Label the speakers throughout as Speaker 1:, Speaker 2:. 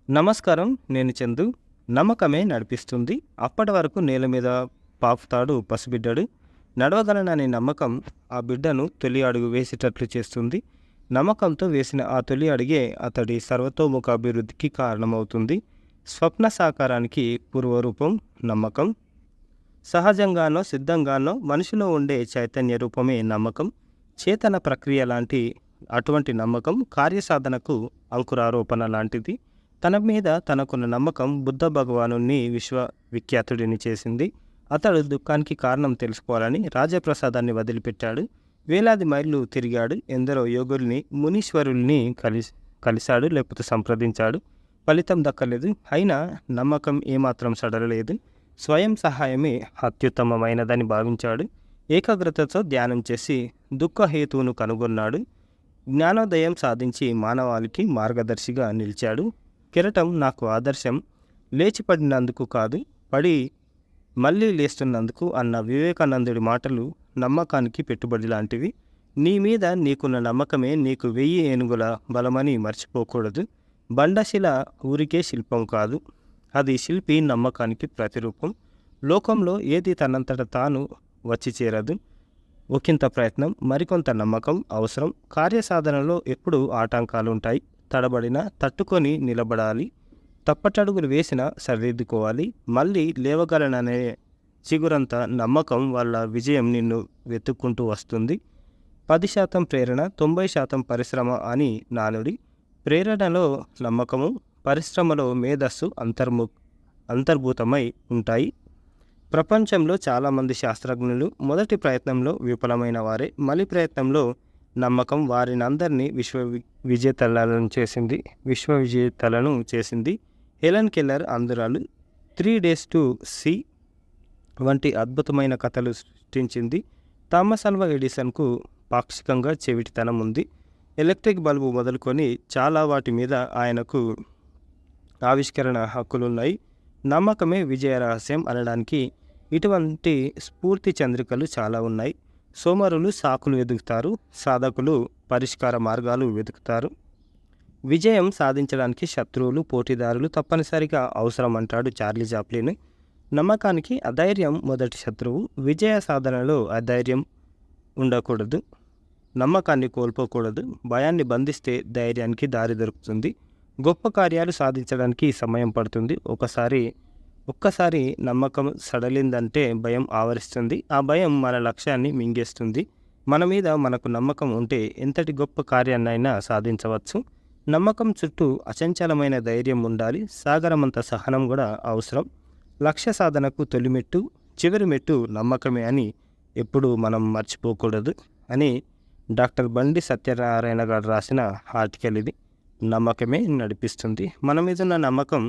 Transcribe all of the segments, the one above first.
Speaker 1: నమస్కారం. నేను చందు. నమ్మకమే నడిపిస్తుంది. అప్పటి వరకు నేల మీద పాపుతాడు పసిబిడ్డడు. నడవగలననే నమ్మకం ఆ బిడ్డను తొలి అడుగు వేసేటట్లు చేస్తుంది. నమ్మకంతో వేసిన ఆ తొలి అడుగే అతడి సర్వతోముఖ అభివృద్ధికి కారణమవుతుంది. స్వప్న సాకారానికి పూర్వరూపం నమ్మకం. సహజంగానో సిద్ధంగానో మనిషిలో ఉండే చైతన్య రూపమే నమ్మకం. చేతన ప్రక్రియ లాంటి అటువంటి నమ్మకం కార్యసాధనకు అంకురారోపణ లాంటిది. తన మీద తనకున్న నమ్మకం బుద్ధ భగవానుణ్ణి విశ్వవిఖ్యాతుడిని చేసింది. అతడు దుఃఖానికి కారణం తెలుసుకోవాలని రాజప్రసాదాన్ని వదిలిపెట్టాడు. వేలాది మైళ్ళు తిరిగాడు. ఎందరో యోగుల్ని మునీశ్వరుల్ని కలిశాడు, లేకపోతే సంప్రదించాడు. ఫలితం దక్కలేదు. అయినా నమ్మకం ఏమాత్రం సడలలేదు. స్వయం సహాయమే అత్యుత్తమమైనదని భావించాడు. ఏకాగ్రతతో ధ్యానం చేసి దుఃఖహేతువును కనుగొన్నాడు. జ్ఞానోదయం సాధించి మానవాళికి మార్గదర్శిగా నిలిచాడు. కిరటం నాకు ఆదర్శం, లేచిపడినందుకు కాదు, పడి మళ్ళీ లేస్తున్నందుకు అన్న వివేకానందుడి మాటలు నమ్మకానికి పెట్టుబడి లాంటివి. నీ మీద నీకున్న నమ్మకమే నీకు 1000 ఏనుగుల బలమని మర్చిపోకూడదు. బండశిల ఊరికే శిల్పం కాదు, అది శిల్పి నమ్మకానికి ప్రతిరూపం. లోకంలో ఏది తనంతట తాను వచ్చి చేరదు. ఒకంత ప్రయత్నం, మరికొంత నమ్మకం అవసరం. కార్యసాధనలో ఎప్పుడూ ఆటంకాలుంటాయి. తడబడినా తట్టుకొని నిలబడాలి. తప్పటడుగులు వేసినా సరిదిద్దుకోవాలి. మళ్ళీ లేవగలననే చిగురంత నమ్మకం వల్ల విజయం నిన్ను వెతుక్కుంటూ వస్తుంది. 10% ప్రేరణ, 90% పరిశ్రమ అని నానుడి. ప్రేరణలో నమ్మకము, పరిశ్రమలో మేధస్సు అంతర్భూతమై ఉంటాయి. ప్రపంచంలో చాలామంది శాస్త్రజ్ఞులు మొదటి ప్రయత్నంలో విఫలమైన వారే. మలి ప్రయత్నంలో నమ్మకం వారినందరినీ విశ్వవిజేతలను చేసింది. హెలెన్ కెల్లర్ అందురాలు 3 days to see వంటి అద్భుతమైన కథలు సృష్టించింది. థామస్ ఆల్వా ఎడిసన్కు పాక్షికంగా చెవిటితనం ఉంది. ఎలక్ట్రిక్ బల్బు మొదలుకొని చాలా వాటి మీద ఆయనకు ఆవిష్కరణ హక్కులున్నాయి. నమ్మకమే విజయ రహస్యం అనడానికి ఇటువంటి స్ఫూర్తి చంద్రికలు చాలా ఉన్నాయి. సోమరులు సాకులు వెతుకుతారు, సాధకులు పరిష్కార మార్గాలు వెతుకుతారు. విజయం సాధించడానికి శత్రువులు, పోటీదారులు తప్పనిసరిగా అవసరం అంటాడు చార్లీ చాప్లిన్. నమ్మకానికి అధైర్యం మొదటి శత్రువు. విజయ సాధనలో అధైర్యం ఉండకూడదు. నమ్మకాన్ని కోల్పోకూడదు. భయాన్ని బంధిస్తే ధైర్యానికి దారి దొరుకుతుంది. గొప్ప కార్యాలు సాధించడానికి సమయం పడుతుంది. ఒక్కసారి నమ్మకం సడలిందంటే భయం ఆవరిస్తుంది. ఆ భయం మన లక్ష్యాన్ని మింగేస్తుంది. మన మీద మనకు నమ్మకం ఉంటే ఎంతటి గొప్ప కార్యాన్నైనా సాధించవచ్చు. నమ్మకం చుట్టూ అచంచలమైన ధైర్యం ఉండాలి. సాగరమంత సహనం కూడా అవసరం. లక్ష్య సాధనకు తొలిమెట్టు, చివరి మెట్టు నమ్మకమే అని ఎప్పుడూ మనం మర్చిపోకూడదు అని డాక్టర్ బండి సత్యనారాయణ గారు రాసిన ఆర్టికల్ ఇది. నమ్మకమే నడిపిస్తుంది. మన మీద ఉన్న నమ్మకం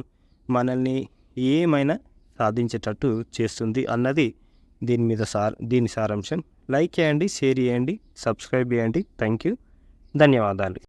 Speaker 1: మనల్ని ఏమైనా సాధించేటట్టు చేస్తుంది అన్నది దీని సారాంశం. లైక్ చేయండి, షేర్ చేయండి, సబ్స్క్రైబ్ చేయండి. Thank you. ధన్యవాదాలు.